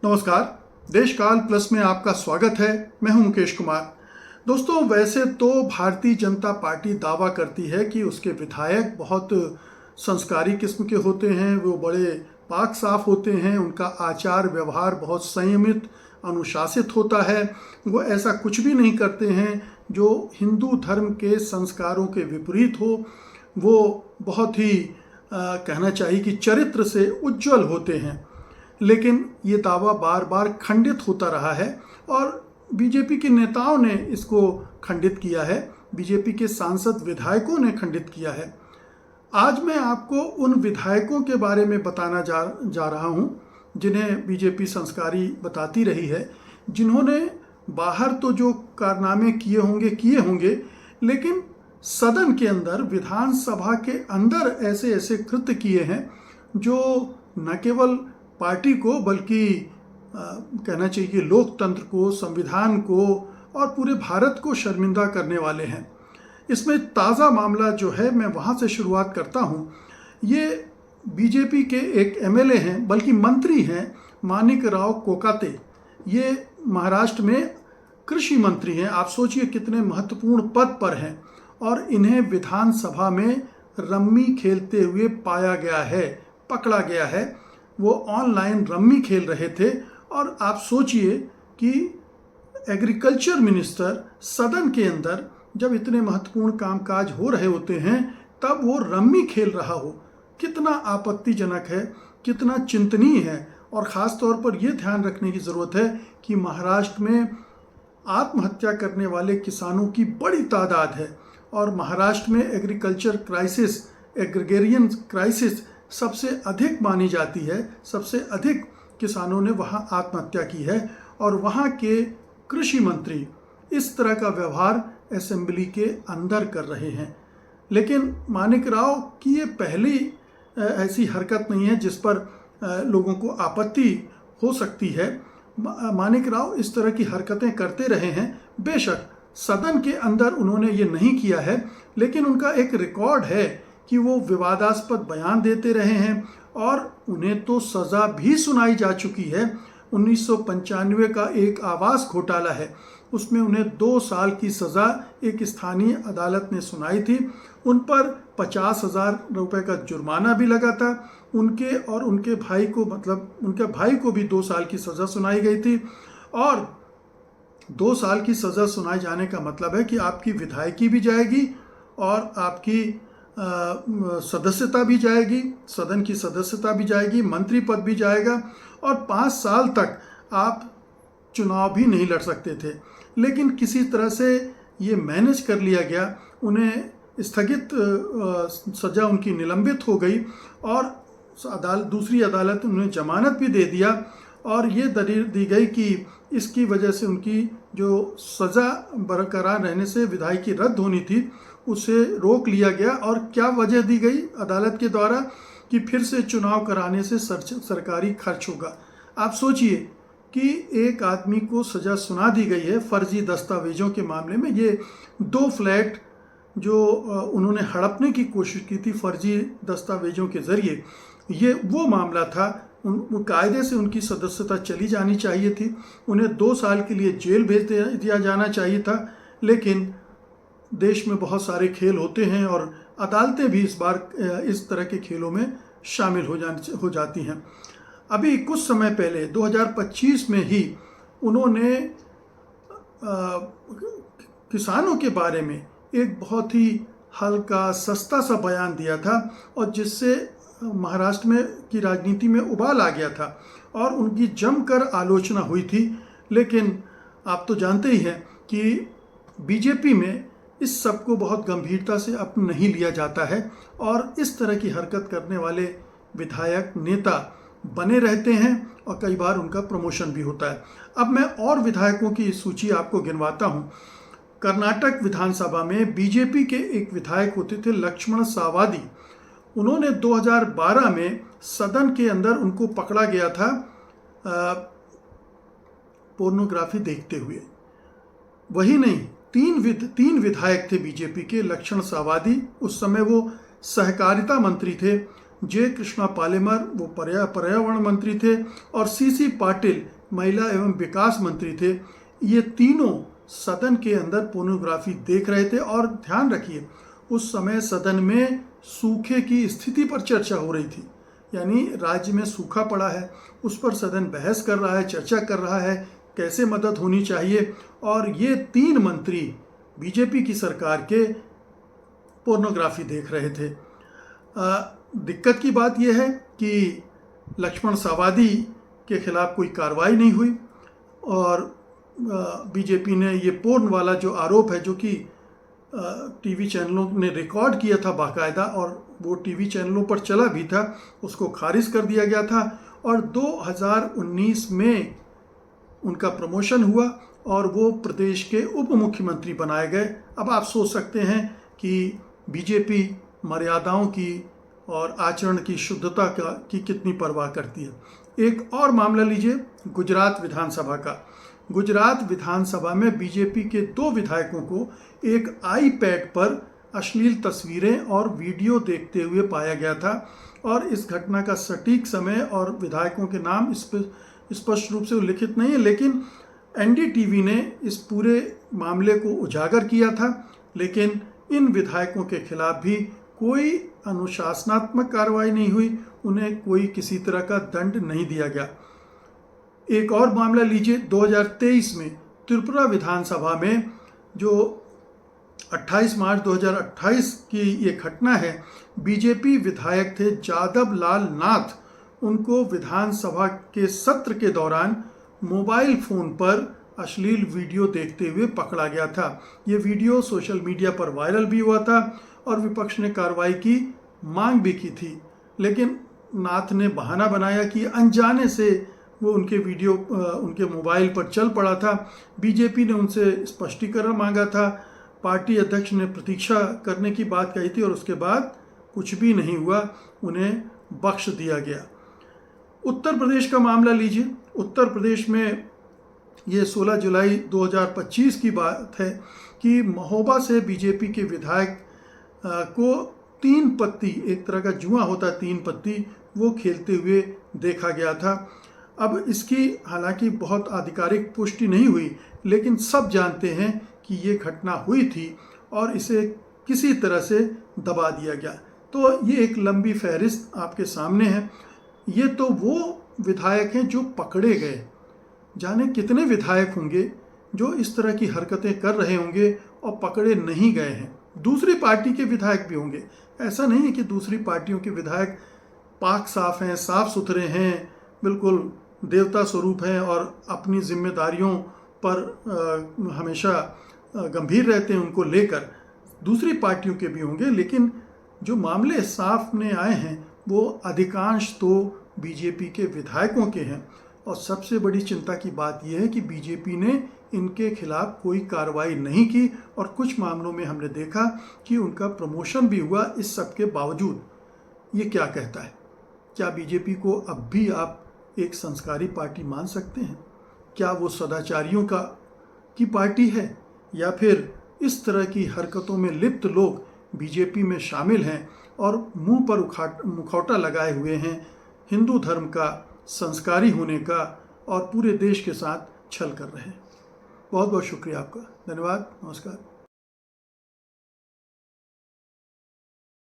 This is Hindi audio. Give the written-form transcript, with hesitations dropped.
नमस्कार। देशकाल प्लस में आपका स्वागत है। मैं हूं मुकेश कुमार। दोस्तों, वैसे तो भारतीय जनता पार्टी दावा करती है कि उसके विधायक बहुत संस्कारी किस्म के होते हैं, वो बड़े पाक साफ होते हैं, उनका आचार व्यवहार बहुत संयमित अनुशासित होता है, वो ऐसा कुछ भी नहीं करते हैं जो हिंदू धर्म के संस्कारों के विपरीत हो। वो बहुत ही कहना चाहिए कि चरित्र से उज्जवल होते हैं। लेकिन ये दावा बार बार खंडित होता रहा है और बीजेपी के नेताओं ने इसको खंडित किया है, बीजेपी के सांसद विधायकों ने खंडित किया है। आज मैं आपको उन विधायकों के बारे में बताना जा रहा हूं जिन्हें बीजेपी संस्कारी बताती रही है, जिन्होंने बाहर तो जो कारनामे किए होंगे, लेकिन सदन के अंदर, विधानसभा के अंदर ऐसे ऐसे कृत्य किए हैं जो न केवल पार्टी को बल्कि कहना चाहिए कि लोकतंत्र को, संविधान को और पूरे भारत को शर्मिंदा करने वाले हैं। इसमें ताज़ा मामला जो है, मैं वहाँ से शुरुआत करता हूँ। ये बीजेपी के एक एमएलए हैं, बल्कि मंत्री हैं, माणिकराव कोकाते। ये महाराष्ट्र में कृषि मंत्री हैं। आप सोचिए कितने महत्वपूर्ण पद पर हैं, और इन्हें विधानसभा में रम्मी खेलते हुए पाया गया है, पकड़ा गया है। वो ऑनलाइन रम्मी खेल रहे थे, और आप सोचिए कि एग्रीकल्चर मिनिस्टर सदन के अंदर जब इतने महत्वपूर्ण कामकाज हो रहे होते हैं तब वो रम्मी खेल रहा हो, कितना आपत्तिजनक है, कितना चिंतनीय है। और ख़ास तौर पर यह ध्यान रखने की ज़रूरत है कि महाराष्ट्र में आत्महत्या करने वाले किसानों की बड़ी तादाद है, और महाराष्ट्र में एग्रीकल्चर क्राइसिस, एग्रीगेरियन क्राइसिस सबसे अधिक मानी जाती है। सबसे अधिक किसानों ने वहाँ आत्महत्या की है, और वहाँ के कृषि मंत्री इस तरह का व्यवहार असेंबली के अंदर कर रहे हैं। लेकिन माणिकराव की ये पहली ऐसी हरकत नहीं है जिस पर लोगों को आपत्ति हो सकती है। माणिकराव इस तरह की हरकतें करते रहे हैं। बेशक सदन के अंदर उन्होंने ये नहीं किया है, लेकिन उनका एक रिकॉर्ड है कि वो विवादास्पद बयान देते रहे हैं, और उन्हें तो सज़ा भी सुनाई जा चुकी है। 1995 का एक आवास घोटाला है, उसमें उन्हें 2 साल की सज़ा एक स्थानीय अदालत ने सुनाई थी। उन पर 50,000 रुपये का जुर्माना भी लगा था। उनके और उनके भाई को, मतलब उनके भाई को भी 2 साल की सज़ा सुनाई गई थी। और 2 साल की सज़ा सुनाए जाने का मतलब है कि आपकी विधायकी भी जाएगी और आपकी सदस्यता भी जाएगी, सदन की सदस्यता भी जाएगी, मंत्री पद भी जाएगा, और 5 साल तक आप चुनाव भी नहीं लड़ सकते थे। लेकिन किसी तरह से ये मैनेज कर लिया गया। उन्हें स्थगित सज़ा उनकी निलंबित हो गई, और दूसरी अदालत ने उन्हें जमानत भी दे दिया, और ये दलील दी गई कि इसकी वजह से उनकी जो सज़ा बरकरार रहने से विधायकी रद्द होनी थी, उसे रोक लिया गया। और क्या वजह दी गई अदालत के द्वारा कि फिर से चुनाव कराने से सरकारी खर्च होगा। आप सोचिए कि एक आदमी को सज़ा सुना दी गई है फर्जी दस्तावेजों के मामले में। ये 2 फ्लैट जो उन्होंने हड़पने की कोशिश की थी फर्जी दस्तावेजों के ज़रिए, ये वो मामला था। कायदे से उनकी सदस्यता चली जानी चाहिए थी, उन्हें 2 साल के लिए जेल भेज दिया जाना चाहिए था। लेकिन देश में बहुत सारे खेल होते हैं, और अदालतें भी इस बार इस तरह के खेलों में शामिल हो जाती हैं। अभी कुछ समय पहले 2025 में ही उन्होंने किसानों के बारे में एक बहुत ही हल्का सस्ता सा बयान दिया था, और जिससे महाराष्ट्र में की राजनीति में उबाल आ गया था, और उनकी जमकर आलोचना हुई थी। लेकिन आप तो जानते ही हैं कि बीजेपी में इस सब को बहुत गंभीरता से अब नहीं लिया जाता है, और इस तरह की हरकत करने वाले विधायक, नेता बने रहते हैं, और कई बार उनका प्रमोशन भी होता है। अब मैं और विधायकों की सूची आपको गिनवाता हूँ। कर्नाटक विधानसभा में बीजेपी के एक विधायक होते थे, लक्ष्मण सावदी। उन्होंने 2012 में सदन के अंदर उनको पकड़ा गया था पोर्नोग्राफी देखते हुए। वही नहीं, 3 विधायक थे बीजेपी के, लक्ष्मण सावदी, उस समय वो सहकारिता मंत्री थे, जे कृष्णा पालेमर वो पर्यावरण मंत्री थे और सीसी पाटिल महिला एवं विकास मंत्री थे। ये तीनों सदन के अंदर पोर्नोग्राफी देख रहे थे और ध्यान रखिए उस समय सदन में सूखे की स्थिति पर चर्चा हो रही थी, यानी राज्य में सूखा पड़ा है, उस पर सदन बहस कर रहा है, चर्चा कर रहा है कैसे मदद होनी चाहिए। और ये तीन मंत्री बीजेपी की सरकार के पोर्नोग्राफी देख रहे थे। दिक्कत की बात यह है कि लक्ष्मण सावादी के खिलाफ कोई कार्रवाई नहीं हुई और बीजेपी ने ये पोर्न वाला जो आरोप है, जो कि टीवी चैनलों ने रिकॉर्ड किया था बाकायदा और वो टीवी चैनलों पर चला भी था, उसको खारिज कर दिया गया था और 2019 में उनका प्रमोशन हुआ और वो प्रदेश के उप मुख्यमंत्री बनाए गए। अब आप सोच सकते हैं कि बीजेपी मर्यादाओं की और आचरण की शुद्धता की कितनी परवाह करती है। एक और मामला लीजिए गुजरात विधानसभा का। गुजरात विधानसभा में बीजेपी के 2 विधायकों को एक आईपैड पर अश्लील तस्वीरें और वीडियो देखते हुए पाया गया था और इस घटना का सटीक समय और विधायकों के नाम स्पष्ट रूप से उल्लिखित नहीं है, लेकिन एनडीटीवी ने इस पूरे मामले को उजागर किया था। लेकिन इन विधायकों के खिलाफ भी कोई अनुशासनात्मक कार्रवाई नहीं हुई, उन्हें कोई किसी तरह का दंड नहीं दिया गया। एक और मामला लीजिए 2023 में त्रिपुरा विधानसभा में जो 28 मार्च 2028 की ये घटना है। बीजेपी विधायक थे जादव लाल नाथ, उनको विधानसभा के सत्र के दौरान मोबाइल फ़ोन पर अश्लील वीडियो देखते हुए पकड़ा गया था। ये वीडियो सोशल मीडिया पर वायरल भी हुआ था और विपक्ष ने कार्रवाई की मांग भी की थी, लेकिन नाथ ने बहाना बनाया कि अनजाने से वो उनके वीडियो उनके मोबाइल पर चल पड़ा था। बीजेपी ने उनसे स्पष्टीकरण मांगा था, पार्टी अध्यक्ष ने प्रतीक्षा करने की बात कही थी और उसके बाद कुछ भी नहीं हुआ, उन्हें बख्श दिया गया। उत्तर प्रदेश का मामला लीजिए। उत्तर प्रदेश में ये 16 जुलाई 2025 की बात है कि महोबा से बीजेपी के विधायक को 3 पत्ती, एक तरह का जुआ होता है 3 पत्ती, वो खेलते हुए देखा गया था। अब इसकी हालांकि बहुत आधिकारिक पुष्टि नहीं हुई, लेकिन सब जानते हैं कि ये घटना हुई थी और इसे किसी तरह से दबा दिया गया। तो ये एक लंबी फहरिस्त आपके सामने है। ये तो वो विधायक हैं जो पकड़े गए, जाने कितने विधायक होंगे जो इस तरह की हरकतें कर रहे होंगे और पकड़े नहीं गए हैं। दूसरी पार्टी के विधायक भी होंगे, ऐसा नहीं है कि दूसरी पार्टियों के विधायक पाक साफ हैं, साफ सुथरे हैं, बिल्कुल देवता स्वरूप हैं और अपनी जिम्मेदारियों पर हमेशा गंभीर रहते हैं उनको लेकर। दूसरी पार्टियों के भी होंगे, लेकिन जो मामले सामने आए हैं वो अधिकांश तो बीजेपी के विधायकों के हैं। और सबसे बड़ी चिंता की बात यह है कि बीजेपी ने इनके खिलाफ कोई कार्रवाई नहीं की और कुछ मामलों में हमने देखा कि उनका प्रमोशन भी हुआ। इस सब के बावजूद ये क्या कहता है, क्या बीजेपी को अब भी आप एक संस्कारी पार्टी मान सकते हैं? क्या वो सदाचारियों की पार्टी है या फिर इस तरह की हरकतों में लिप्त लोग बीजेपी में शामिल हैं और मुंह पर मुखौटा लगाए हुए हैं हिंदू धर्म का, संस्कारी होने का और पूरे देश के साथ छल कर रहे हैं? बहुत बहुत शुक्रिया आपका, धन्यवाद, नमस्कार।